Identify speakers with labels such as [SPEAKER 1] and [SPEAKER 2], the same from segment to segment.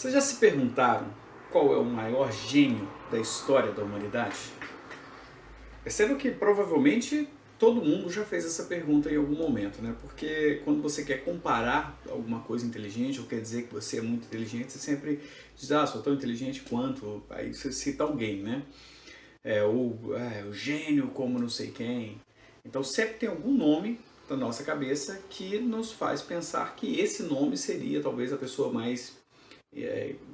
[SPEAKER 1] Vocês já se perguntaram qual é o maior gênio da história da humanidade? Perceba que provavelmente todo mundo já fez essa pergunta em algum momento, né? Porque quando você quer comparar alguma coisa inteligente, ou quer dizer que você é muito inteligente, você sempre diz, sou tão inteligente quanto, aí você cita alguém, né? O gênio como não sei quem. Então sempre tem algum nome na nossa cabeça que nos faz pensar que esse nome seria talvez a pessoa mais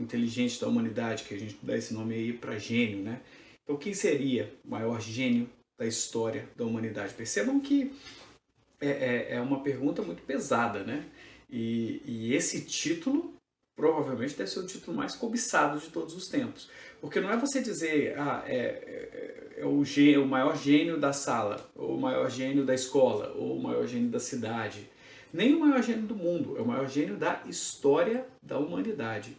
[SPEAKER 1] inteligente da humanidade, que a gente dá esse nome aí para gênio, né? Então, quem seria o maior gênio da história da humanidade? Percebam que é uma pergunta muito pesada, né? E esse título provavelmente deve ser o título mais cobiçado de todos os tempos. Porque não é você dizer, o maior gênio da sala, ou o maior gênio da escola, ou o maior gênio da cidade. Nem o maior gênio do mundo, é o maior gênio da história da humanidade.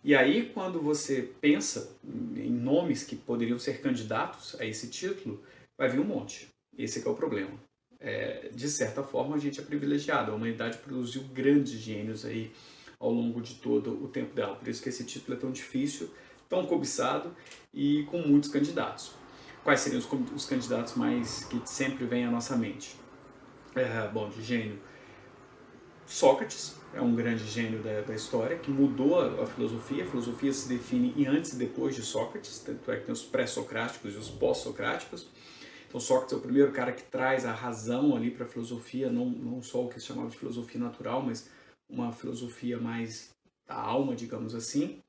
[SPEAKER 1] E aí, quando você pensa em nomes que poderiam ser candidatos a esse título, vai vir um monte. Esse é o problema. De certa forma, a gente é privilegiado. A humanidade produziu grandes gênios aí ao longo de todo o tempo dela. Por isso que esse título é tão difícil, tão cobiçado e com muitos candidatos. Quais seriam os candidatos mais que sempre vêm à nossa mente? Bom, de gênio, Sócrates é um grande gênio da história, que mudou a filosofia. A filosofia se define em antes e depois de Sócrates, tanto é que tem os pré-socráticos e os pós-socráticos. Então Sócrates é o primeiro cara que traz a razão ali para a filosofia, não só o que se chamava de filosofia natural, mas uma filosofia mais da alma, digamos assim.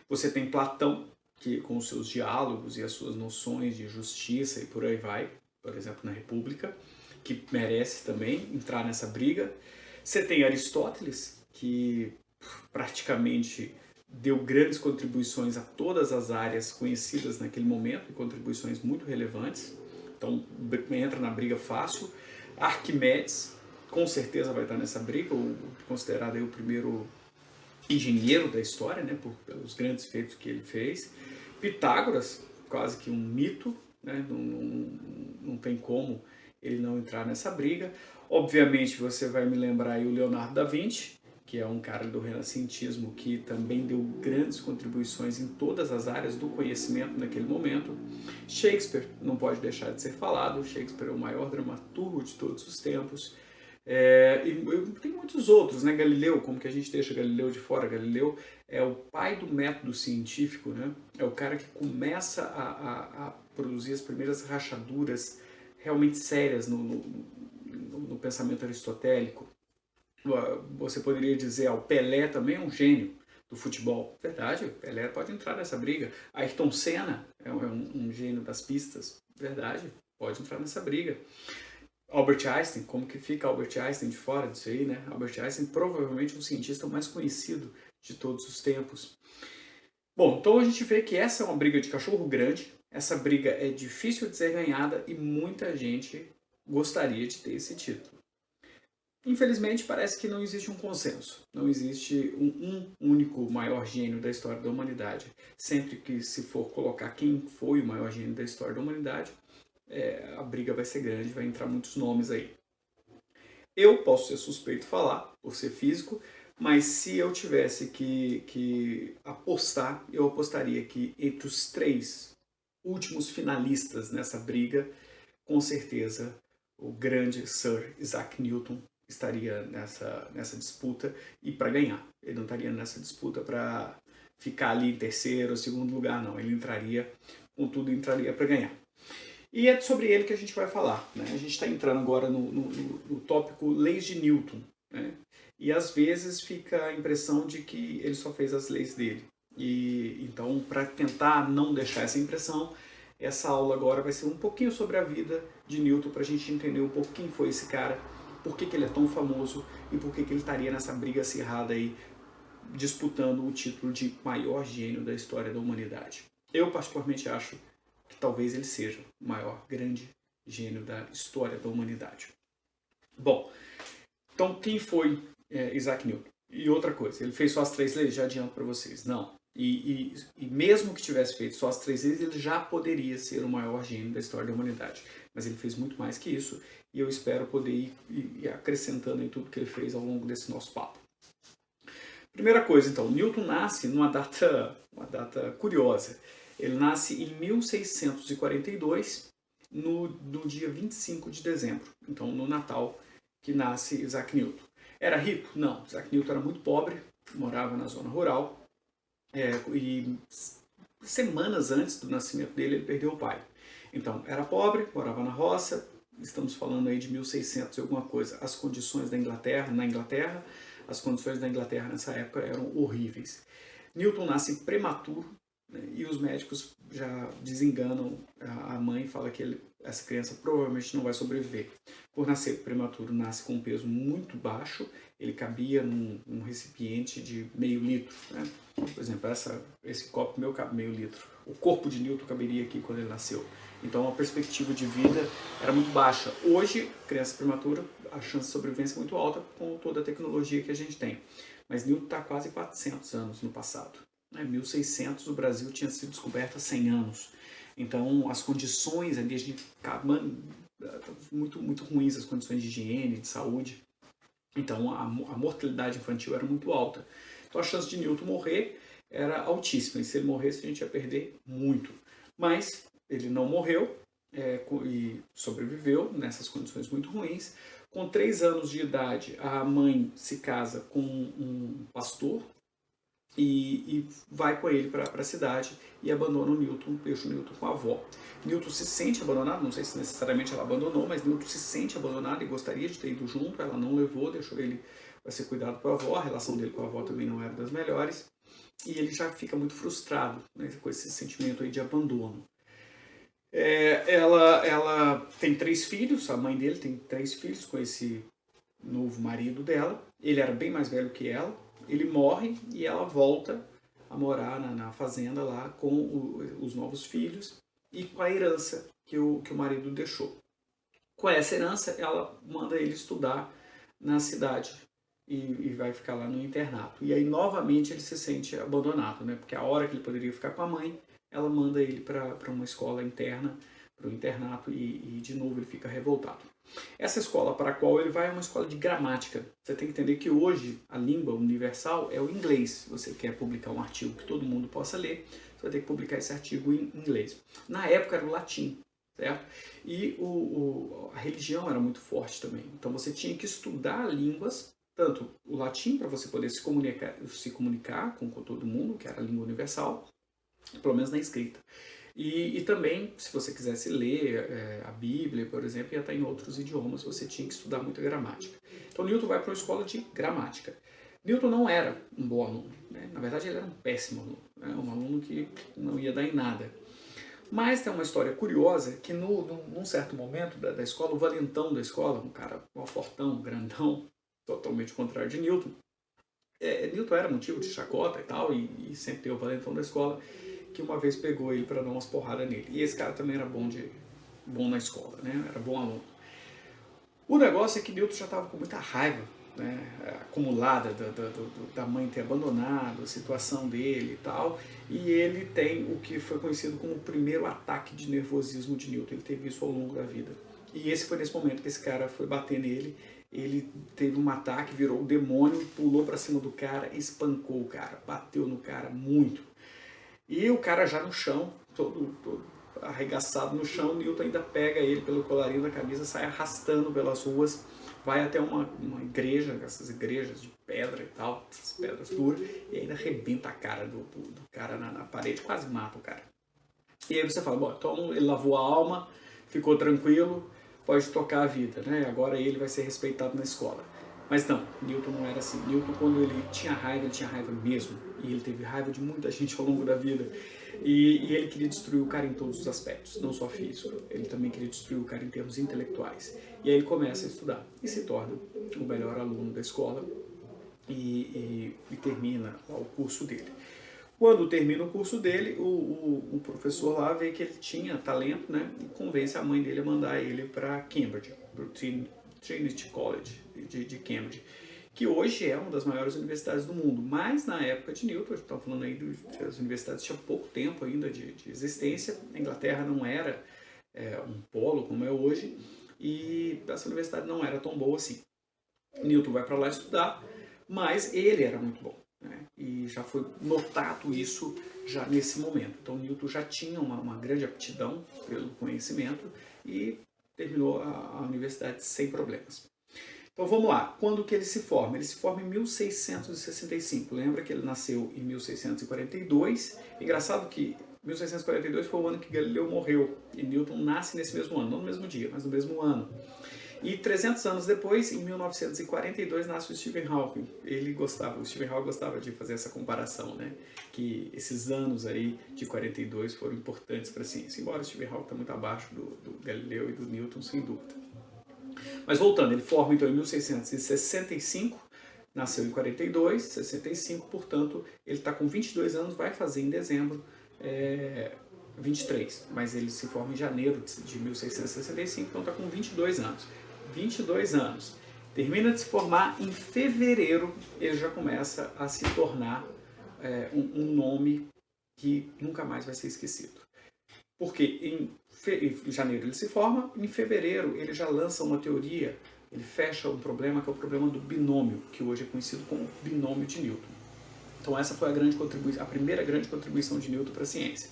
[SPEAKER 1] Você tem Platão, que com os seus diálogos e as suas noções de justiça e por aí vai, por exemplo, na República, que merece também entrar nessa briga. Você tem Aristóteles, que praticamente deu grandes contribuições a todas as áreas conhecidas naquele momento, e contribuições muito relevantes. Então entra na briga fácil. Arquimedes, com certeza vai estar nessa briga, considerado aí o primeiro engenheiro da história, né, pelos grandes feitos que ele fez. Pitágoras, quase que um mito, né, não tem como ele não entrar nessa briga. Obviamente você vai me lembrar aí o Leonardo da Vinci, que é um cara do renascentismo que também deu grandes contribuições em todas as áreas do conhecimento naquele momento. Shakespeare não pode deixar de ser falado. Shakespeare é o maior dramaturgo de todos os tempos. E tem muitos outros, né? Galileu, como que a gente deixa Galileu de fora? Galileu é o pai do método científico, né? É o cara que começa a produzir as primeiras rachaduras realmente sérias no pensamento aristotélico. Você poderia dizer, o Pelé também é um gênio do futebol. Verdade, o Pelé pode entrar nessa briga. Ayrton Senna é um gênio das pistas. Verdade, pode entrar nessa briga. Albert Einstein, como que fica Albert Einstein de fora disso aí, né? Albert Einstein provavelmente é o cientista mais conhecido de todos os tempos. Bom, então a gente vê que essa é uma briga de cachorro grande, essa briga é difícil de ser ganhada e muita gente gostaria de ter esse título. Infelizmente, parece que não existe um consenso, não existe um único maior gênio da história da humanidade. Sempre que se for colocar quem foi o maior gênio da história da humanidade, a briga vai ser grande, vai entrar muitos nomes aí. Eu posso ser suspeito falar, por ser físico, mas se eu tivesse que apostar, eu apostaria que entre os 3 últimos finalistas nessa briga, com certeza o grande Sir Isaac Newton estaria nessa disputa e para ganhar. Ele não estaria nessa disputa para ficar ali em terceiro ou segundo lugar, não. Ele entraria, contudo, entraria para ganhar. E é sobre ele que a gente vai falar. Né? A gente está entrando agora no tópico leis de Newton. Né? E às vezes fica a impressão de que ele só fez as leis dele. E então, para tentar não deixar essa impressão, essa aula agora vai ser um pouquinho sobre a vida de Newton, para a gente entender um pouco quem foi esse cara, por que ele é tão famoso e por que ele estaria nessa briga acirrada aí, disputando o título de maior gênio da história da humanidade. Eu particularmente acho que talvez ele seja o maior grande gênio da história da humanidade. Bom, então quem foi Isaac Newton? E outra coisa, ele fez só as 3 leis? Já adianto para vocês, não. E mesmo que tivesse feito só as 3 leis, ele já poderia ser o maior gênio da história da humanidade. Mas ele fez muito mais que isso, e eu espero poder ir acrescentando em tudo que ele fez ao longo desse nosso papo. Primeira coisa, então, Newton nasce uma data curiosa. Ele nasce em 1642, no dia 25 de dezembro, então no Natal, que nasce Isaac Newton. Era rico? Não. Isaac Newton era muito pobre, morava na zona rural, e semanas antes do nascimento dele, ele perdeu o pai. Então, era pobre, morava na roça, estamos falando aí de 1600 e alguma coisa. As condições na Inglaterra, as condições da Inglaterra nessa época eram horríveis. Newton nasce prematuro, né, e os médicos já desenganam a mãe, fala que essa criança provavelmente não vai sobreviver. Por nascer prematuro, nasce com um peso muito baixo, ele cabia num recipiente de meio litro, né? Por exemplo, esse copo meu cabe meio litro. O corpo de Newton caberia aqui quando ele nasceu. Então a perspectiva de vida era muito baixa. Hoje, criança prematura, a chance de sobrevivência é muito alta com toda a tecnologia que a gente tem. Mas Newton está quase 400 anos no passado. Em 1600 o Brasil tinha sido descoberto há 100 anos. Então as condições ali, a gente muito, muito ruins, as condições de higiene, de saúde. Então a mortalidade infantil era muito alta. Então a chance de Newton morrer era altíssima. E se ele morresse, a gente ia perder muito. Mas ele não morreu e sobreviveu nessas condições muito ruins. Com 3 anos de idade, a mãe se casa com um pastor e vai com ele para a cidade e abandona o Newton, deixa o Newton com a avó. Newton se sente abandonado, não sei se necessariamente ela abandonou, mas Newton se sente abandonado e gostaria de ter ido junto, ela não levou, deixou ele para ser cuidado com a avó, a relação dele com a avó também não era das melhores, e ele já fica muito frustrado, né, com esse sentimento aí de abandono. Ela tem 3 filhos, a mãe dele tem 3 filhos com esse novo marido dela, ele era bem mais velho que ela, ele morre e ela volta a morar na fazenda lá com os novos filhos e com a herança que o marido deixou. Com essa herança, ela manda ele estudar na cidade e vai ficar lá no internato. E aí, novamente, ele se sente abandonado, né? Porque a hora que ele poderia ficar com a mãe, ela manda ele para uma escola interna, para o internato, e de novo ele fica revoltado. Essa escola para a qual ele vai é uma escola de gramática. Você tem que entender que hoje a língua universal é o inglês. Se você quer publicar um artigo que todo mundo possa ler, você vai ter que publicar esse artigo em inglês. Na época era o latim, certo? E a religião era muito forte também. Então você tinha que estudar línguas, tanto o latim para você poder se comunicar com todo mundo, que era a língua universal, pelo menos na escrita. E também, se você quisesse ler a Bíblia, por exemplo, ia estar em outros idiomas, você tinha que estudar muita gramática. Então Newton vai para uma escola de gramática. Newton não era um bom aluno, né? Na verdade ele era um péssimo aluno, né? Um aluno que não ia dar em nada. Mas tem uma história curiosa que num certo momento da escola, o valentão da escola, um cara fortão, grandão, totalmente contrário de Newton, Newton era motivo de chacota e tal, e sempre tem o valentão da escola, que uma vez pegou ele para dar umas porradas nele. E esse cara também era bom na escola, né? Era bom aluno. O negócio é que Newton já estava com muita raiva, né, acumulada da mãe ter abandonado, a situação dele e tal, e ele tem o que foi conhecido como o primeiro ataque de nervosismo de Newton. Ele teve isso ao longo da vida. E esse foi nesse momento que esse cara foi bater nele. Ele teve um ataque, virou o demônio, pulou para cima do cara, espancou o cara, bateu no cara muito. E o cara já no chão, todo arregaçado no chão, Newton ainda pega ele pelo colarinho da camisa, sai arrastando pelas ruas, vai até uma igreja, essas igrejas de pedra e tal, essas pedras duras, e ainda arrebenta a cara do cara na parede, quase mata o cara. E aí você fala, bom, então ele lavou a alma, ficou tranquilo, pode tocar a vida, né? Agora ele vai ser respeitado na escola. Mas não, Newton não era assim. Newton, quando ele tinha raiva mesmo. E ele teve raiva de muita gente ao longo da vida. E ele queria destruir o cara em todos os aspectos, não só físico. Ele também queria destruir o cara em termos intelectuais. E aí ele começa a estudar e se torna o melhor aluno da escola e termina o curso dele. Quando termina o curso dele, o professor lá vê que ele tinha talento, né? E convence a mãe dele a mandar ele para Cambridge, para o Trinity College de Cambridge, que hoje é uma das maiores universidades do mundo. Mas na época de Newton, a gente está falando aí das universidades tinham pouco tempo ainda de existência. A Inglaterra não era um polo como é hoje, e essa universidade não era tão boa assim. Newton vai para lá estudar, mas ele era muito bom. e já foi notado isso já nesse momento. Então Newton já tinha uma grande aptidão pelo conhecimento e terminou a universidade sem problemas. Então vamos lá, quando que ele se forma? Ele se forma em 1665, lembra que ele nasceu em 1642, engraçado que 1642 foi o ano que Galileu morreu, e Newton nasce nesse mesmo ano, não no mesmo dia, mas no mesmo ano. E 300 anos depois, em 1942, nasce o Stephen Hawking. O Stephen Hawking gostava de fazer essa comparação, né? Que esses anos aí de 42 foram importantes para a ciência, embora o Stephen Hawking está muito abaixo do Galileu e do Newton, sem dúvida. Mas voltando, ele forma então em 1665, nasceu em 42, 65, portanto, ele está com 22 anos, vai fazer em dezembro 23, mas ele se forma em janeiro de 1665, então está com 22 anos. 22 anos. Termina de se formar em fevereiro, ele já começa a se tornar um nome que nunca mais vai ser esquecido. Porque em janeiro ele se forma, em fevereiro ele já lança uma teoria, ele fecha um problema que é o problema do binômio, que hoje é conhecido como binômio de Newton. Então essa foi a primeira grande contribuição de Newton para a ciência.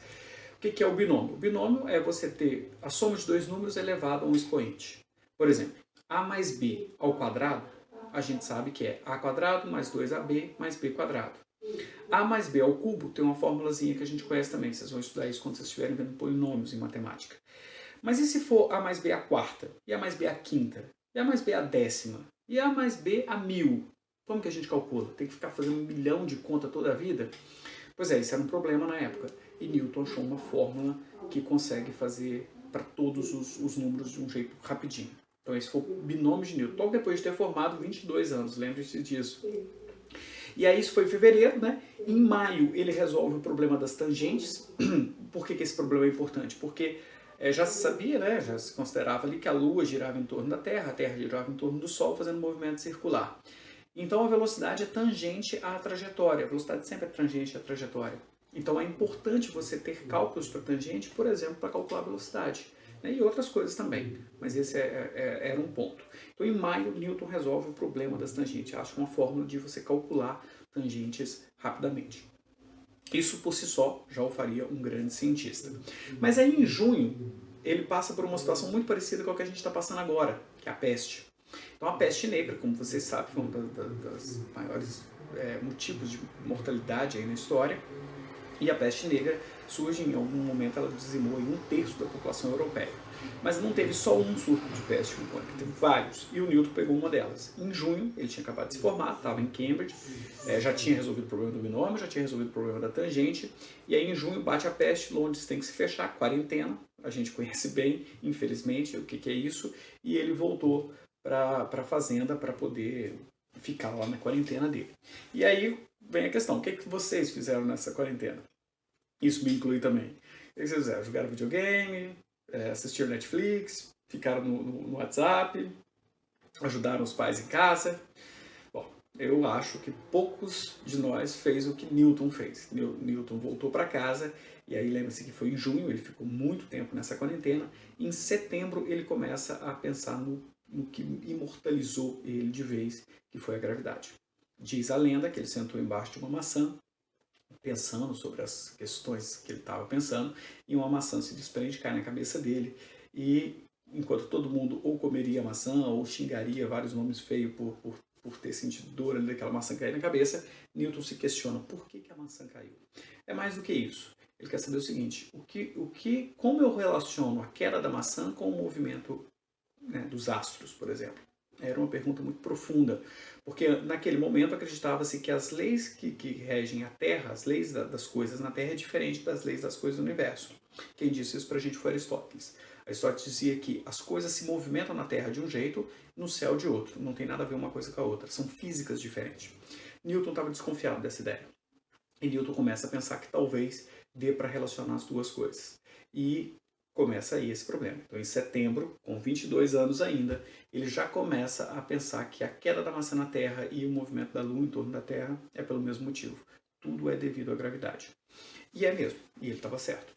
[SPEAKER 1] O que é o binômio? O binômio é você ter a soma de dois números elevado a um expoente. Por exemplo, a mais b ao quadrado, a gente sabe que é a quadrado mais 2ab mais b quadrado. A mais b ao cubo tem uma formulazinha que a gente conhece também, vocês vão estudar isso quando vocês estiverem vendo polinômios em matemática. Mas e se for a mais b à quarta, e a mais b à quinta, e a mais b à décima, e a mais b a 1000? Como que a gente calcula? Tem que ficar fazendo 1 milhão de conta toda a vida? Pois é, isso era um problema na época. E Newton achou uma fórmula que consegue fazer para todos os números de um jeito rapidinho. Então esse foi o binômio de Newton, logo depois de ter formado 22 anos, lembre-se disso. E aí isso foi em fevereiro, né? Em maio ele resolve o problema das tangentes. Por que esse problema é importante? Porque já se sabia, né? Já se considerava ali que a Lua girava em torno da Terra, a Terra girava em torno do Sol, fazendo um movimento circular. Então a velocidade é tangente à trajetória, a velocidade sempre é tangente à trajetória. Então é importante você ter cálculos para tangente, por exemplo, para calcular a velocidade. E outras coisas também, mas esse era um ponto. Então em maio, Newton resolve o problema das tangentes, acha uma fórmula de você calcular tangentes rapidamente. Isso por si só já o faria um grande cientista. Mas aí em junho, ele passa por uma situação muito parecida com a que a gente está passando agora, que é a peste. Então a peste negra, como vocês sabem, foi um dos maiores motivos de mortalidade aí na história. E a peste negra surge em algum momento, ela dizimou em 1/3 da população europeia. Mas não teve só um surto de peste bubônica, teve vários. E o Newton pegou uma delas. Em junho, ele tinha acabado de se formar, estava em Cambridge, já tinha resolvido o problema do binômio, já tinha resolvido o problema da tangente. E aí em junho bate a peste, Londres tem que se fechar, quarentena. A gente conhece bem, infelizmente, o que é isso. E ele voltou para a fazenda para poder ficar lá na quarentena dele. E aí vem a questão, o que vocês fizeram nessa quarentena? Isso me inclui também. O que vocês fizeram? Jogaram videogame, assistiram Netflix, ficaram no WhatsApp, ajudaram os pais em casa. Bom, eu acho que poucos de nós fez o que Newton fez. Newton voltou para casa, e aí lembra-se que foi em junho, ele ficou muito tempo nessa quarentena. Em setembro ele começa a pensar no que imortalizou ele de vez, que foi a gravidade. Diz a lenda que ele sentou embaixo de uma maçã, pensando sobre as questões que ele estava pensando, e uma maçã se desprende, cai na cabeça dele, e enquanto todo mundo ou comeria a maçã, ou xingaria vários nomes feios por ter sentido dor ali daquela maçã cair na cabeça, Newton se questiona por que a maçã caiu. É mais do que isso. Ele quer saber o seguinte, como eu relaciono a queda da maçã com o movimento dos astros, por exemplo? Era uma pergunta muito profunda, porque naquele momento acreditava-se que as leis que regem a Terra, as leis das coisas na Terra, é diferente das leis das coisas do universo. Quem disse isso para a gente foi Aristóteles. Aristóteles dizia que as coisas se movimentam na Terra de um jeito, no céu de outro. Não tem nada a ver uma coisa com a outra, são físicas diferentes. Newton estava desconfiado dessa ideia. E Newton começa a pensar que talvez dê para relacionar as duas coisas. E começa aí esse problema. Então, em setembro, com 22 anos ainda, ele já começa a pensar que a queda da maçã na Terra e o movimento da Lua em torno da Terra é pelo mesmo motivo. Tudo é devido à gravidade. E é mesmo. E ele estava certo.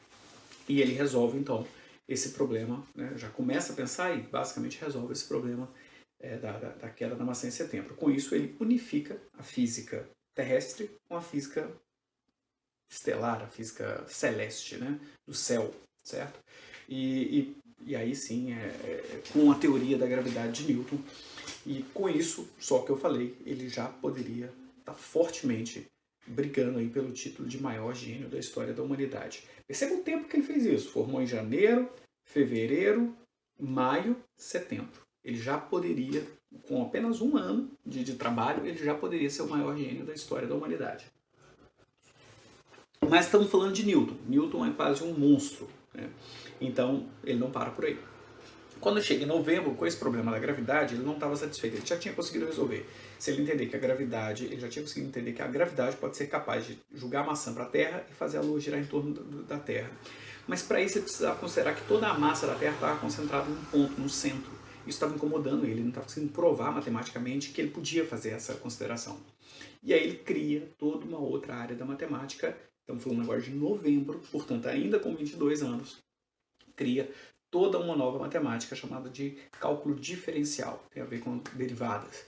[SPEAKER 1] E ele resolve, então, esse problema, já começa a pensar e basicamente resolve esse problema da queda da maçã em setembro. Com isso, ele unifica a física terrestre com a física estelar, a física celeste, né, do céu, certo? E aí sim, com a teoria da gravidade de Newton, e com isso, só que eu falei, ele já poderia estar fortemente brigando aí pelo título de maior gênio da história da humanidade. Perceba o tempo que ele fez isso, formou em janeiro, fevereiro, maio, setembro. Ele já poderia, com apenas um ano de trabalho, ele já poderia ser o maior gênio da história da humanidade. Mas estamos falando de Newton. Newton é quase um monstro, né? Então ele não para por aí. Quando chega em novembro, com esse problema da gravidade, ele não estava satisfeito. Ele já tinha conseguido resolver. Se ele entender que a gravidade, ele já tinha conseguido entender que a gravidade pode ser capaz de jogar a maçã para a Terra e fazer a Lua girar em torno da Terra. Mas para isso ele precisava considerar que toda a massa da Terra estava concentrada num ponto, no centro. Isso estava incomodando ele não estava conseguindo provar matematicamente que ele podia fazer essa consideração. E aí ele cria toda uma outra área da matemática. Estamos falando agora de novembro, portanto ainda com 22 anos, cria toda uma nova matemática chamada de cálculo diferencial, tem a ver com derivadas,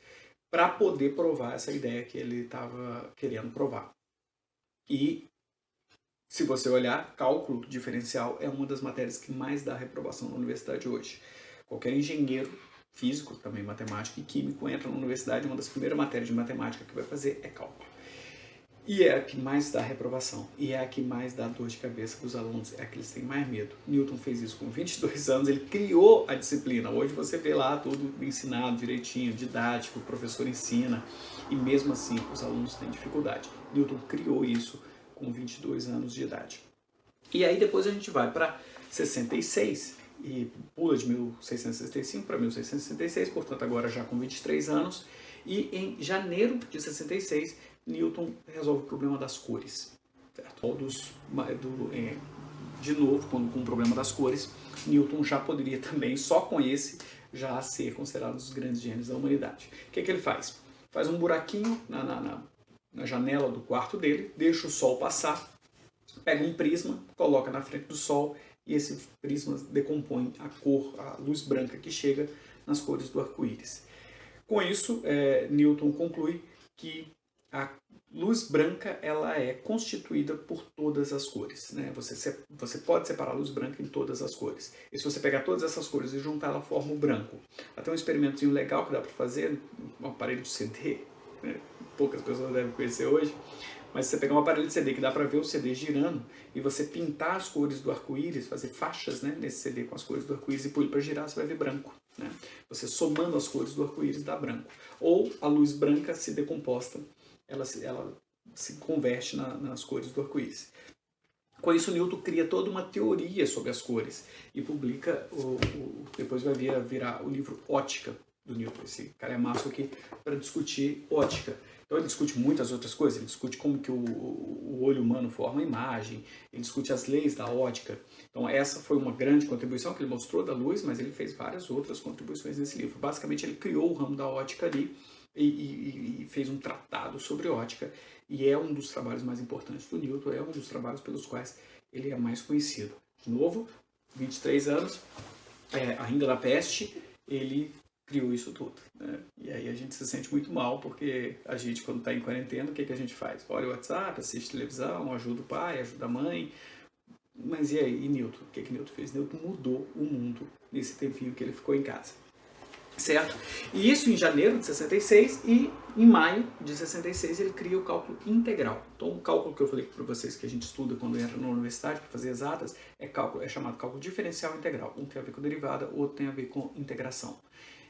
[SPEAKER 1] para poder provar essa ideia que ele estava querendo provar. E, se você olhar, cálculo diferencial é uma das matérias que mais dá reprovação na universidade hoje. Qualquer engenheiro físico, também matemático e químico, entra na universidade, uma das primeiras matérias de matemática que vai fazer é cálculo. E é a que mais dá reprovação, e é a que mais dá dor de cabeça para os alunos, é a que eles têm mais medo. Newton fez isso com 22 anos, ele criou a disciplina. Hoje você vê lá tudo ensinado direitinho, didático, o professor ensina, e mesmo assim os alunos têm dificuldade. Newton criou isso com 22 anos de idade. E aí depois a gente vai para 66, e pula de 1665 para 1666, portanto agora já com 23 anos, e em janeiro de 66, Newton resolve o problema das cores. Certo? De novo, com o problema das cores, Newton já poderia também, só com esse, já ser considerado um dos grandes gênios da humanidade. O que ele faz? Faz um buraquinho na janela do quarto dele, deixa o sol passar, pega um prisma, coloca na frente do sol e esse prisma decompõe a cor, a luz branca que chega nas cores do arco-íris. Com isso, Newton conclui que a luz branca ela é constituída por todas as cores, né? Você pode separar a luz branca em todas as cores. E se você pegar todas essas cores e juntar, ela forma o branco. Até um experimentozinho legal que dá para fazer, um aparelho de CD, né? Poucas pessoas devem conhecer hoje, mas você pegar um aparelho de CD que dá para ver o CD girando e você pintar as cores do arco-íris, fazer faixas, né, nesse CD com as cores do arco-íris e pôr ele para girar, você vai ver branco. Né? Você somando as cores do arco-íris dá branco. Ou a luz branca se decomposta, ela se converte nas cores do arco-íris. Com isso, Newton cria toda uma teoria sobre as cores e publica, depois vai virar o livro Ótica do Newton. Esse calhamaço aqui para discutir ótica. Então ele discute muitas outras coisas, ele discute como que o olho humano forma a imagem, ele discute as leis da ótica. Então essa foi uma grande contribuição que ele mostrou da luz, mas ele fez várias outras contribuições nesse livro. Basicamente ele criou o ramo da ótica ali e fez um tratado sobre ótica, e é um dos trabalhos mais importantes do Newton, é um dos trabalhos pelos quais ele é mais conhecido. De novo, 23 anos, ainda na peste, ele criou isso tudo, né? E aí a gente se sente muito mal, porque a gente, quando está em quarentena, o que a gente faz? Olha o WhatsApp, assiste televisão, ajuda o pai, ajuda a mãe. Mas e aí, e Newton? O que Newton fez? Newton mudou o mundo nesse tempinho que ele ficou em casa. Certo? E isso em janeiro de 66, e em maio de 66 ele cria o cálculo integral. Então o cálculo que eu falei para vocês que a gente estuda quando entra na universidade para fazer exatas é chamado cálculo diferencial integral. Um tem a ver com derivada, o outro tem a ver com integração.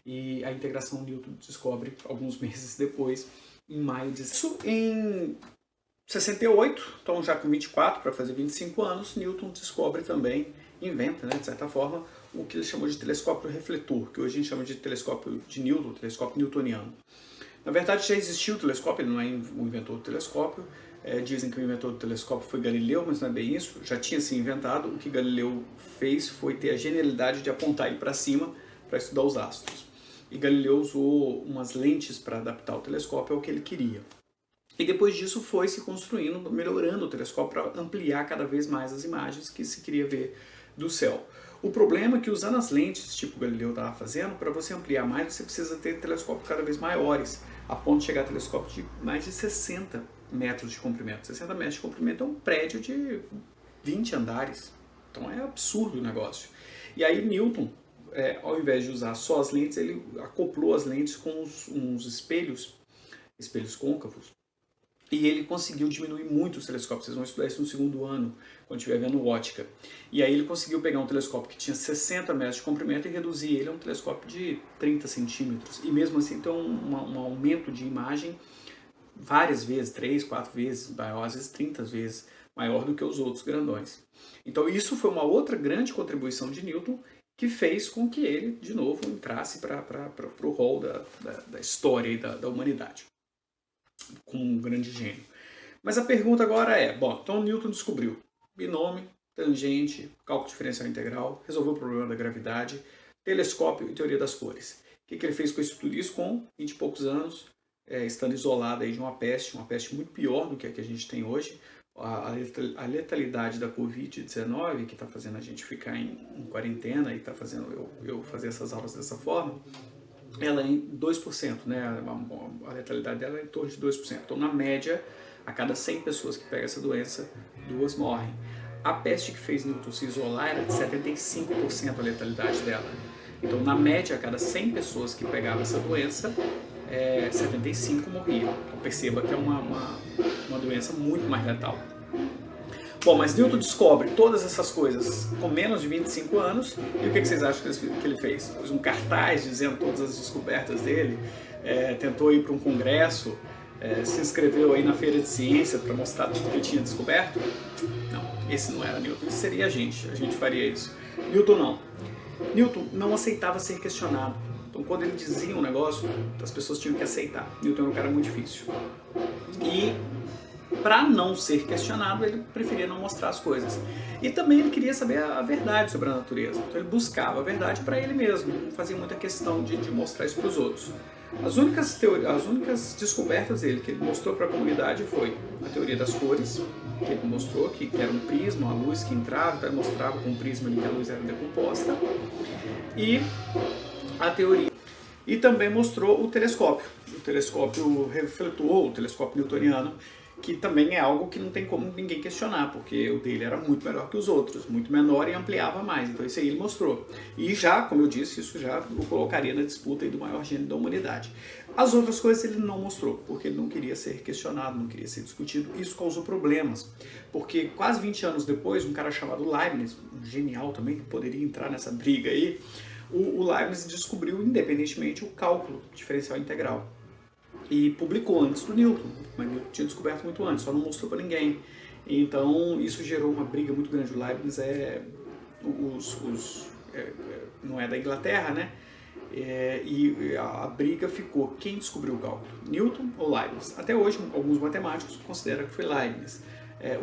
[SPEAKER 1] E a integração Newton descobre alguns meses depois, em maio de... Isso em 68, então já com 24 para fazer 25 anos, Newton descobre também, inventa, né, de certa forma, o que ele chamou de telescópio refletor, que hoje a gente chama de telescópio de Newton, telescópio newtoniano. Na verdade já existiu o telescópio, ele não é o inventor do telescópio, dizem que o inventor do telescópio foi Galileu, mas não é bem isso, já tinha se inventado. O que Galileu fez foi ter a genialidade de apontar ele para cima para estudar os astros. E Galileu usou umas lentes para adaptar o telescópio ao que ele queria. E depois disso foi se construindo, melhorando o telescópio para ampliar cada vez mais as imagens que se queria ver do céu. O problema é que usando as lentes, tipo o Galileu estava fazendo, para você ampliar mais, você precisa ter telescópios cada vez maiores, a ponto de chegar a telescópios de mais de 60 metros de comprimento. 60 metros de comprimento é um prédio de 20 andares. Então é absurdo o negócio. E aí Newton, ao invés de usar só as lentes, ele acoplou as lentes com uns espelhos côncavos, e ele conseguiu diminuir muito os telescópios. Vocês vão estudar isso no segundo ano, quando estiver vendo ótica. E aí ele conseguiu pegar um telescópio que tinha 60 metros de comprimento e reduzir ele a um telescópio de 30 centímetros. E mesmo assim tem um aumento de imagem várias vezes, 3, 4 vezes maior, às vezes 30 vezes maior do que os outros grandões. Então isso foi uma outra grande contribuição de Newton, que fez com que ele, de novo, entrasse para o rol da história e da humanidade, como um grande gênio. Mas a pergunta agora é, bom, então Newton descobriu binômio, tangente, cálculo diferencial integral, resolveu o problema da gravidade, telescópio e teoria das cores. O que ele fez com isso tudo isso? Com 20 e poucos anos, estando isolado aí de uma peste muito pior do que a que a gente tem hoje, a letalidade da Covid-19, que está fazendo a gente ficar em quarentena e está fazendo eu fazer essas aulas dessa forma, ela é em 2%, né? A letalidade dela é em torno de 2%. Então, na média, a cada 100 pessoas que pegam essa doença, 2 morrem. A peste que fez Newton se isolar era de 75% a letalidade dela. Então, na média, a cada 100 pessoas que pegavam essa doença, 75 morriam. Então, perceba que é uma doença muito mais letal. Bom, mas Newton descobre todas essas coisas com menos de 25 anos, e o que vocês acham que ele fez? Pôs um cartaz dizendo todas as descobertas dele, tentou ir para um congresso, se inscreveu aí na feira de ciência para mostrar tudo que ele tinha descoberto? Não, esse não era Newton, isso seria a gente faria isso. Newton não. Newton não aceitava ser questionado. Então, quando ele dizia um negócio, as pessoas tinham que aceitar. Newton era um cara muito difícil. E, para não ser questionado, ele preferia não mostrar as coisas. E também ele queria saber a verdade sobre a natureza. Então, ele buscava a verdade para ele mesmo. Não fazia muita questão de mostrar isso para os outros. As únicas descobertas dele que ele mostrou para a comunidade foi a teoria das cores, que ele mostrou que era um prisma, uma luz que entrava, então ele mostrava com um prisma ali que a luz era decomposta. E a teoria. E também mostrou o telescópio refletor, o telescópio newtoniano, que também é algo que não tem como ninguém questionar, porque o dele era muito melhor que os outros, muito menor e ampliava mais, então isso aí ele mostrou. E já, como eu disse, isso já o colocaria na disputa aí do maior gênio da humanidade. As outras coisas ele não mostrou, porque ele não queria ser questionado, não queria ser discutido, isso causou problemas, porque quase 20 anos depois, um cara chamado Leibniz, um genial também, que poderia entrar nessa briga aí, o Leibniz descobriu independentemente o cálculo diferencial integral e publicou antes do Newton, mas Newton tinha descoberto muito antes, só não mostrou para ninguém. Então isso gerou uma briga muito grande. O Leibniz não é da Inglaterra, né? E a briga ficou: quem descobriu o cálculo, Newton ou Leibniz? Até hoje alguns matemáticos consideram que foi Leibniz.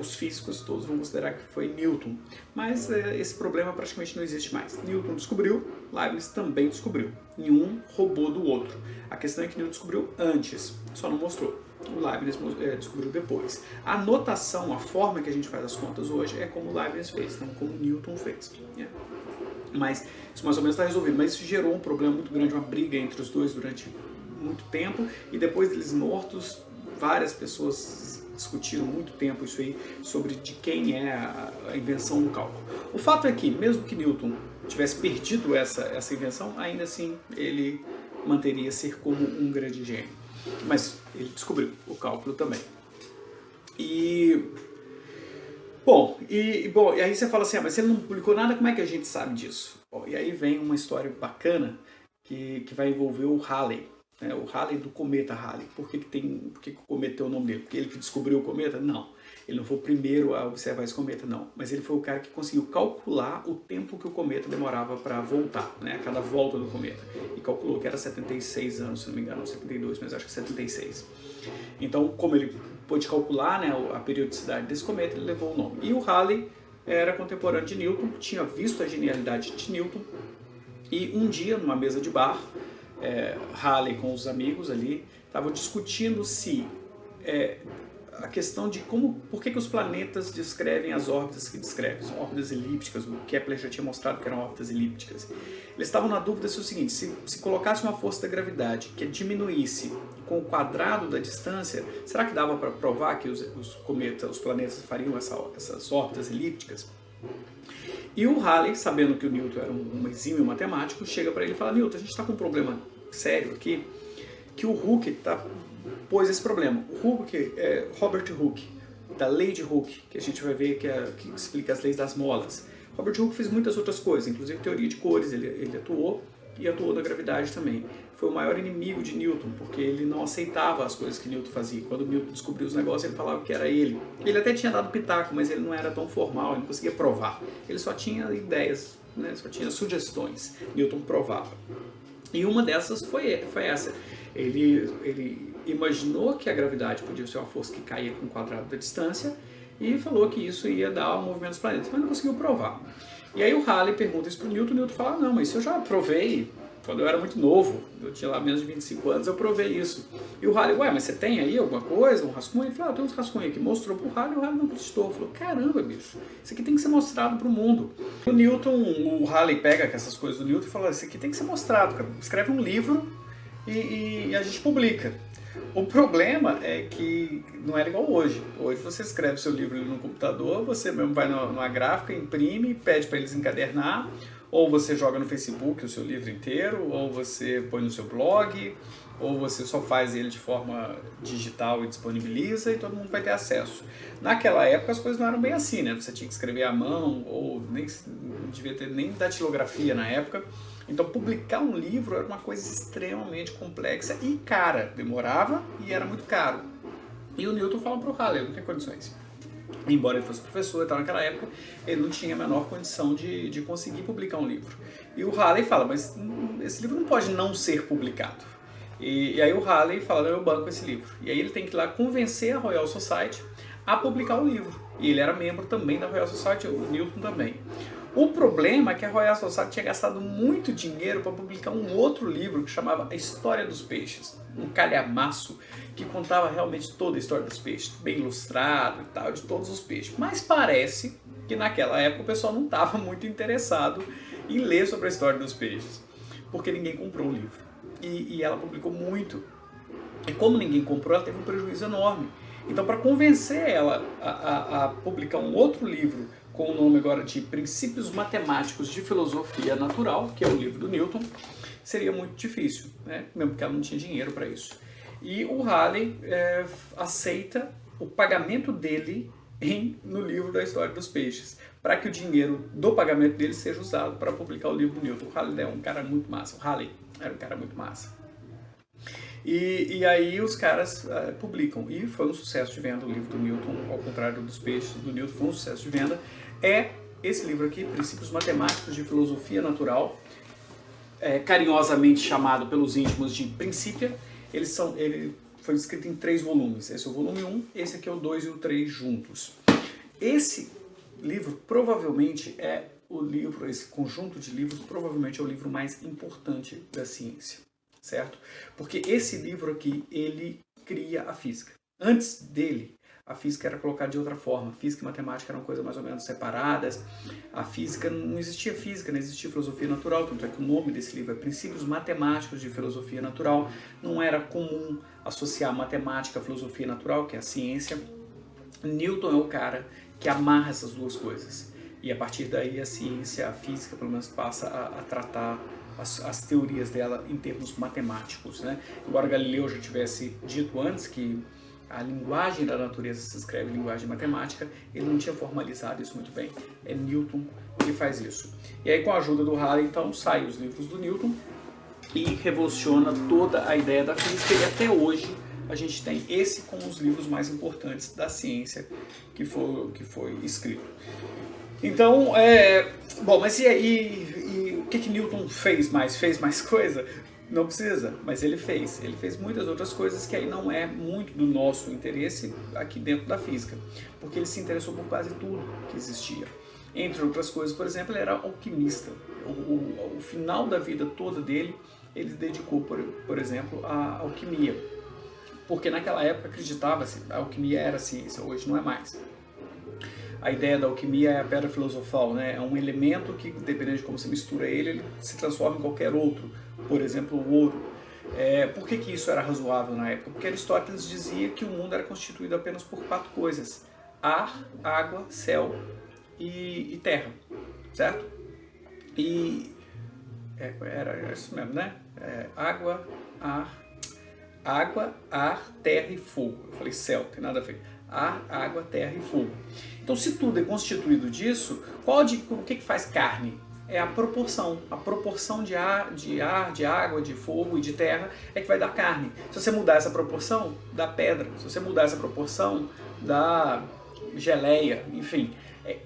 [SPEAKER 1] Os físicos todos vão considerar que foi Newton, mas esse problema praticamente não existe mais. Newton descobriu, Leibniz também descobriu. Nenhum roubou do outro. A questão é que Newton descobriu antes, só não mostrou. O Leibniz descobriu depois. A notação, a forma que a gente faz as contas hoje é como o Leibniz fez, não como Newton fez. Mas isso mais ou menos está resolvido. Mas isso gerou um problema muito grande, uma briga entre os dois durante muito tempo, e depois deles mortos, várias pessoas discutiram muito tempo isso aí, sobre de quem é a invenção do cálculo. O fato é que, mesmo que Newton tivesse perdido essa invenção, ainda assim ele manteria-se como um grande gênio. Mas ele descobriu o cálculo também. E aí você fala assim, mas se ele não publicou nada, como é que a gente sabe disso? E aí vem uma história bacana que vai envolver o Halley. O Halley do cometa Halley. Por que o cometa tem o nome dele? Porque ele que descobriu o cometa? Não. Ele não foi o primeiro a observar esse cometa, não. Mas ele foi o cara que conseguiu calcular o tempo que o cometa demorava para voltar, a cada volta do cometa. E calculou que era 76 anos, se não me engano, 72, mas acho que 76. Então, como ele pôde calcular a periodicidade desse cometa, ele levou o nome. E o Halley era contemporâneo de Newton, tinha visto a genialidade de Newton, e um dia, numa mesa de bar, Halley com os amigos ali estavam discutindo se a questão de por que os planetas descrevem as órbitas que descrevem, são órbitas elípticas. O Kepler já tinha mostrado que eram órbitas elípticas. Eles estavam na dúvida se o seguinte: se colocasse uma força da gravidade que diminuísse com o quadrado da distância, será que dava para provar que os cometas, os planetas fariam essas órbitas elípticas? E o Halley, sabendo que o Newton era um exímio matemático, chega para ele e fala: Newton, a gente está com um problema sério aqui, que o Hooke pôs esse problema. O Hooke é Robert Hooke, da lei de Hooke, que a gente vai ver que explica as leis das molas. Robert Hooke fez muitas outras coisas, inclusive teoria de cores, ele atuou, e atuou na gravidade também. Foi o maior inimigo de Newton, porque ele não aceitava as coisas que Newton fazia. Quando Newton descobriu os negócios, ele falava que era ele. Ele até tinha dado pitaco, mas ele não era tão formal, ele não conseguia provar. Ele só tinha ideias, né? Só tinha sugestões. Newton provava. E uma dessas foi essa. Ele imaginou que a gravidade podia ser uma força que caía com o quadrado da distância e falou que isso ia dar o movimento dos planetas, mas não conseguiu provar. E aí o Halley pergunta isso para o Newton fala: não, mas isso eu já provei quando eu era muito novo, eu tinha lá menos de 25 anos, eu provei isso. E o Halley: ué, mas você tem aí alguma coisa, um rascunho? Ele falou: tem uns rascunhos aqui. Mostrou para o Halley não acreditou. Falou: caramba, bicho, isso aqui tem que ser mostrado para o mundo. O Halley pega essas coisas do Newton e fala: isso aqui tem que ser mostrado, cara. Escreve um livro e a gente publica. O problema é que não era igual hoje. Hoje você escreve seu livro no computador, você mesmo vai numa gráfica, imprime, pede para eles encadernar, ou você joga no Facebook o seu livro inteiro, ou você põe no seu blog, ou você só faz ele de forma digital e disponibiliza e todo mundo vai ter acesso. Naquela época as coisas não eram bem assim, né? Você tinha que escrever à mão, ou nem não devia ter nem datilografia na época. Então publicar um livro era uma coisa extremamente complexa e cara, demorava e era muito caro. E o Newton fala para o Halley: não tem condições. Embora ele fosse professor e tal, naquela época ele não tinha a menor condição de conseguir publicar um livro. E o Halley fala: mas esse livro não pode não ser publicado. E aí o Halley fala: eu banco esse livro. E aí ele tem que ir lá convencer a Royal Society a publicar o livro. E ele era membro também da Royal Society, o Newton também. O problema é que a Royal Society tinha gastado muito dinheiro para publicar um outro livro que chamava A História dos Peixes, um calhamaço que contava realmente toda a história dos peixes, bem ilustrado e tal, de todos os peixes. Mas parece que naquela época o pessoal não estava muito interessado em ler sobre a história dos peixes, porque ninguém comprou o livro. E ela publicou muito. E como ninguém comprou, ela teve um prejuízo enorme. Então, para convencer ela a publicar um outro livro com o nome agora de Princípios Matemáticos de Filosofia Natural, que é o livro do Newton, seria muito difícil, né? Mesmo porque ela não tinha dinheiro para isso. E o Halley aceita o pagamento dele no livro da História dos Peixes, para que o dinheiro do pagamento dele seja usado para publicar o livro do Newton. O Halley é um cara muito massa. O Halley era um cara muito massa. E aí os caras publicam. E foi um sucesso de venda o livro do Newton, ao contrário dos peixes do Newton, foi um sucesso de venda. É esse livro aqui, Princípios Matemáticos de Filosofia Natural, carinhosamente chamado pelos íntimos de Principia. Ele foi escrito em 3 volumes. Esse é o volume 1, esse aqui é o 2 e o 3 juntos. Esse livro provavelmente é o livro, esse conjunto de livros provavelmente é o livro mais importante da ciência, certo? Porque esse livro aqui, ele cria a física. Antes dele, a física era colocada de outra forma. Física e matemática eram coisas mais ou menos separadas. A física, não existia filosofia natural, tanto é que o nome desse livro é Princípios Matemáticos de Filosofia Natural. Não era comum associar matemática à filosofia natural, que é a ciência. Newton é o cara que amarra essas duas coisas. E a partir daí a ciência, a física, pelo menos, passa a tratar as teorias dela em termos matemáticos, né? Embora Galileu já tivesse dito antes que a linguagem da natureza se escreve em linguagem matemática, ele não tinha formalizado isso muito bem. É Newton que faz isso. E aí, com a ajuda do Halley, então, saem os livros do Newton e revoluciona toda a ideia da física, e até hoje a gente tem esse como os livros mais importantes da ciência que foi escrito. Então, bom, mas e o que Newton fez mais? Fez mais coisa? Não precisa, mas ele fez. Ele fez muitas outras coisas que aí não é muito do nosso interesse aqui dentro da física, porque ele se interessou por quase tudo que existia. Entre outras coisas, por exemplo, ele era alquimista. O final da vida toda dele, ele dedicou, por exemplo, à alquimia. Porque naquela época acreditava-se que a alquimia era ciência, hoje não é mais. A ideia da alquimia é a pedra filosofal, né? É um elemento que, dependendo de como você mistura ele se transforma em qualquer outro. Por exemplo, o ouro. Por que isso era razoável na época? Porque Aristóteles dizia que o mundo era constituído apenas por 4 coisas: ar, água, céu e terra, certo? E era isso mesmo, né? Água, ar, terra e fogo. Eu falei céu, tem nada a ver. Ar, água, terra e fogo. Então, se tudo é constituído disso, o que faz carne? É a proporção. A proporção de ar, de água, de fogo e de terra é que vai dar carne. Se você mudar essa proporção, dá pedra. Se você mudar essa proporção, dá geleia, enfim.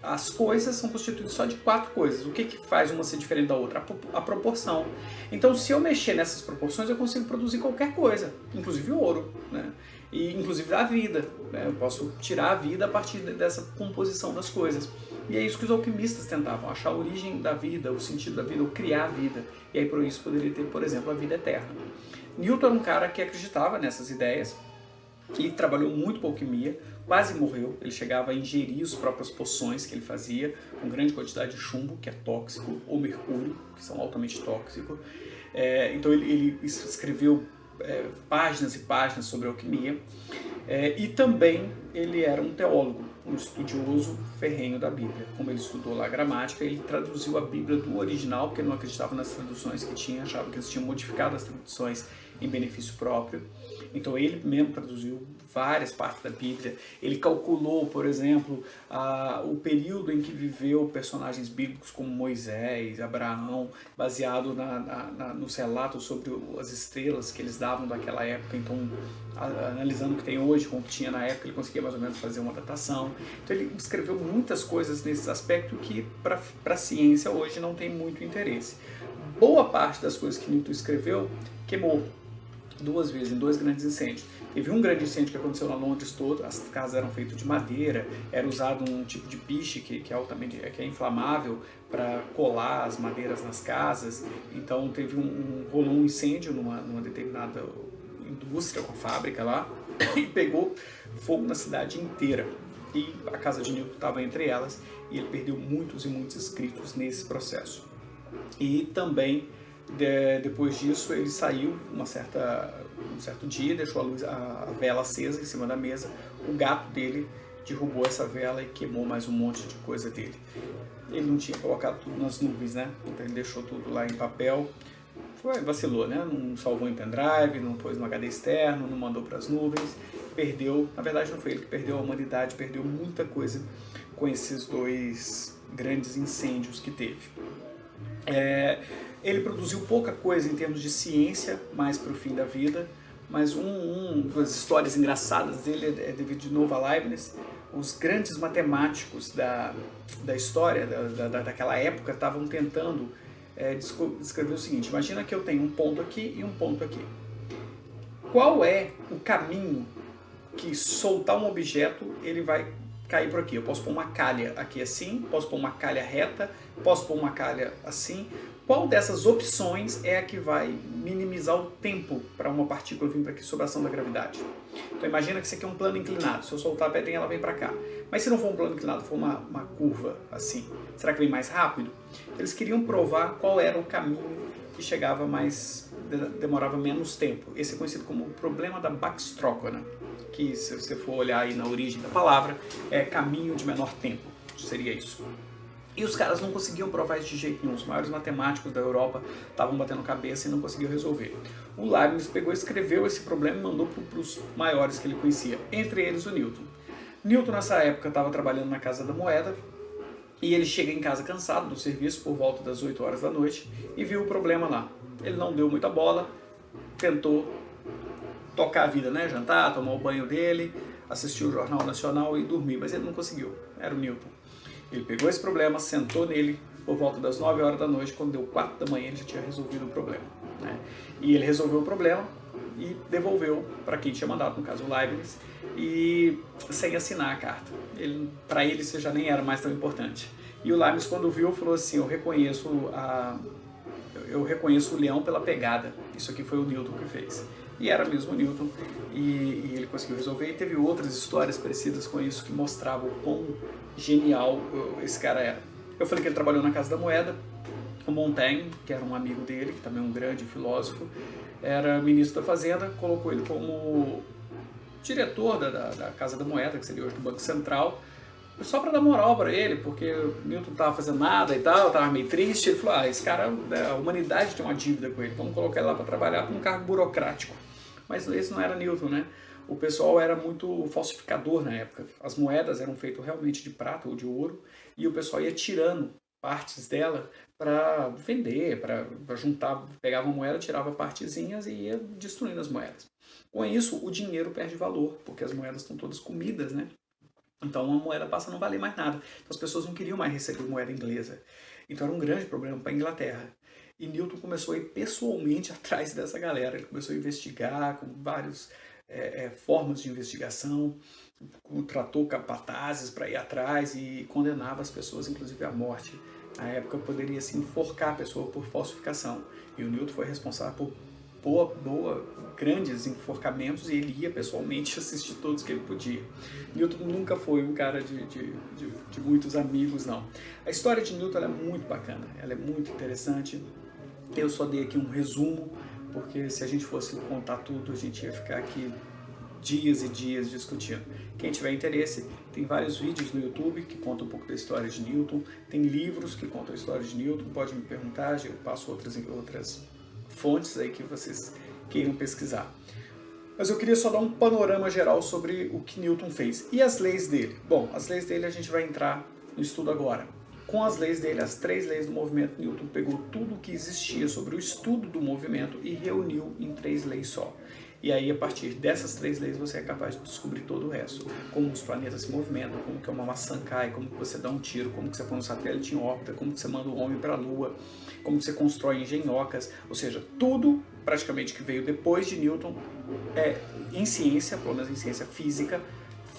[SPEAKER 1] As coisas são constituídas só de 4 coisas. O que faz uma ser diferente da outra? A proporção. Então, se eu mexer nessas proporções, eu consigo produzir qualquer coisa, inclusive ouro, né? E inclusive a vida, né? Eu posso tirar a vida a partir dessa composição das coisas. E é isso que os alquimistas tentavam, achar a origem da vida, o sentido da vida, ou criar a vida. E aí por isso poderia ter, por exemplo, a vida eterna. Newton era um cara que acreditava nessas ideias, que trabalhou muito com alquimia, quase morreu. Ele chegava a ingerir as próprias poções que ele fazia, com grande quantidade de chumbo, que é tóxico, ou mercúrio, que são altamente tóxicos. Então ele escreveu páginas e páginas sobre alquimia, e também ele era um teólogo, um estudioso ferrenho da Bíblia. Como ele estudou lá a gramática, ele traduziu a Bíblia do original, porque ele não acreditava nas traduções que tinha, achava que eles tinham modificado as traduções em benefício próprio. Então ele mesmo traduziu várias partes da Bíblia. Ele calculou, por exemplo, o período em que viveu personagens bíblicos como Moisés, Abraão, baseado nos relatos sobre as estrelas que eles davam daquela época. Então, analisando o que tem hoje com o que tinha na época, ele conseguia mais ou menos fazer uma datação. Então ele escreveu muitas coisas nesse aspecto que para a ciência hoje não tem muito interesse. Boa parte das coisas que Newton escreveu queimou 2 vezes, em 2 grandes incêndios. Teve um grande incêndio que aconteceu na Londres toda, as casas eram feitas de madeira, era usado um tipo de piche que é inflamável para colar as madeiras nas casas. Então rolou um incêndio numa determinada indústria, uma fábrica lá, e pegou fogo na cidade inteira. E a casa de Newton estava entre elas, e ele perdeu muitos e muitos escritos nesse processo. E também, depois disso, ele saiu um certo dia, deixou a vela acesa em cima da mesa. O gato dele derrubou essa vela e queimou mais um monte de coisa dele. Ele não tinha colocado tudo nas nuvens, né? Então ele deixou tudo lá em papel. Vacilou, né? Não salvou em pendrive, não pôs no HD externo, não mandou para as nuvens. Perdeu, na verdade não foi ele que perdeu, a humanidade perdeu muita coisa com esses 2 grandes incêndios que teve. Ele produziu pouca coisa em termos de ciência, mais para o fim da vida, mas uma das histórias engraçadas dele é devido de novo a Leibniz. Os grandes matemáticos da história daquela época estavam tentando descrever o seguinte: imagina que eu tenho um ponto aqui e um ponto aqui. Qual é o caminho que soltar um objeto ele vai cair por aqui? Eu posso pôr uma calha aqui assim, posso pôr uma calha reta, posso pôr uma calha assim. Qual dessas opções é a que vai minimizar o tempo para uma partícula vir para aqui sob a ação da gravidade? Então imagina que isso aqui é um plano inclinado. Se eu soltar a pedrinha, ela vem para cá. Mas se não for um plano inclinado, for uma curva assim, será que vem mais rápido? Eles queriam provar qual era o caminho que chegava demorava menos tempo. Esse é conhecido como o problema da Bach-Strokona, que, se você for olhar aí na origem da palavra, é caminho de menor tempo, seria isso. E os caras não conseguiam provar isso de jeito nenhum. Os maiores matemáticos da Europa estavam batendo cabeça e não conseguiam resolver. O Leibniz pegou e escreveu esse problema e mandou para os maiores que ele conhecia, entre eles o Newton. Newton, nessa época, estava trabalhando na Casa da Moeda, e ele chega em casa cansado do serviço por volta das 8 horas da noite e viu o problema lá. Ele não deu muita bola, tentou tocar a vida, né? Jantar, tomar o banho dele, assistir o Jornal Nacional e dormir, mas ele não conseguiu. Era o Newton. Ele pegou esse problema, sentou nele por volta das 9 horas da noite, quando deu 4 da manhã ele já tinha resolvido o problema, né? E ele resolveu o problema e devolveu para quem tinha mandado, no caso o Leibniz, e sem assinar a carta. Para ele isso já nem era mais tão importante. E o Leibniz, quando viu, falou assim: eu reconheço o leão pela pegada. Isso aqui foi o Newton que fez. E era mesmo o Newton, e ele conseguiu resolver. E teve outras histórias parecidas com isso que mostravam o quão genial esse cara era. Eu falei que ele trabalhou na Casa da Moeda. O Montaigne, que era um amigo dele, que também é um grande filósofo, era ministro da Fazenda, colocou ele como diretor da Casa da Moeda, que seria hoje do Banco Central, só para dar moral para ele, porque Newton não estava fazendo nada e tal, estava meio triste. Ele falou, esse cara, a humanidade tem uma dívida com ele, vamos colocar ele lá para trabalhar para um cargo burocrático. Mas esse não era Newton, né? O pessoal era muito falsificador na época. As moedas eram feitas realmente de prata ou de ouro, e o pessoal ia tirando partes dela para vender, para juntar, pegava uma moeda, tirava partezinhas e ia destruindo as moedas. Com isso, o dinheiro perde valor, porque as moedas estão todas comidas, né? Então uma moeda passa a não valer mais nada. Então as pessoas não queriam mais receber moeda inglesa. Então era um grande problema para a Inglaterra. E Newton começou a ir pessoalmente atrás dessa galera. Ele começou a investigar com várias formas de investigação, tratou capatazes para ir atrás e condenava as pessoas, inclusive à morte. Na época poderia se enforcar a pessoa por falsificação. E o Newton foi responsável por grandes enforcamentos, e ele ia pessoalmente assistir todos que ele podia. Newton nunca foi um cara de muitos amigos, não. A história de Newton é muito bacana, ela é muito interessante. Eu só dei aqui um resumo, porque se a gente fosse contar tudo, a gente ia ficar aqui dias e dias discutindo. Quem tiver interesse, tem vários vídeos no YouTube que contam um pouco da história de Newton, tem livros que contam a história de Newton, pode me perguntar, eu passo outras fontes aí que vocês queiram pesquisar. Mas eu queria só dar um panorama geral sobre o que Newton fez. E as leis dele? Bom, as leis dele a gente vai entrar no estudo agora. Com as leis dele, as 3 leis do movimento, Newton pegou tudo o que existia sobre o estudo do movimento e reuniu em 3 leis só. E aí, a partir dessas 3 leis, você é capaz de descobrir todo o resto. Como os planetas se movimentam, como que uma maçã cai, como que você dá um tiro, como que você põe um satélite em órbita, como que você manda um homem para a Lua, como que você constrói engenhocas. Ou seja, tudo praticamente que veio depois de Newton, em ciência, pelo menos em ciência física,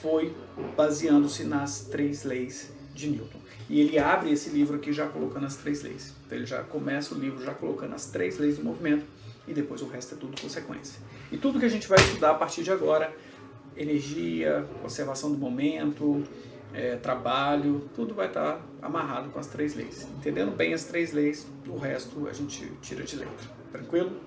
[SPEAKER 1] foi baseando-se nas 3 leis de Newton. E ele abre esse livro aqui já colocando as 3 leis. Então ele já começa o livro já colocando as 3 leis do movimento, e depois o resto é tudo consequência. E tudo que a gente vai estudar a partir de agora, energia, conservação do momento, trabalho, tudo vai estar amarrado com as 3 leis. Entendendo bem as 3 leis, o resto a gente tira de letra. Tranquilo?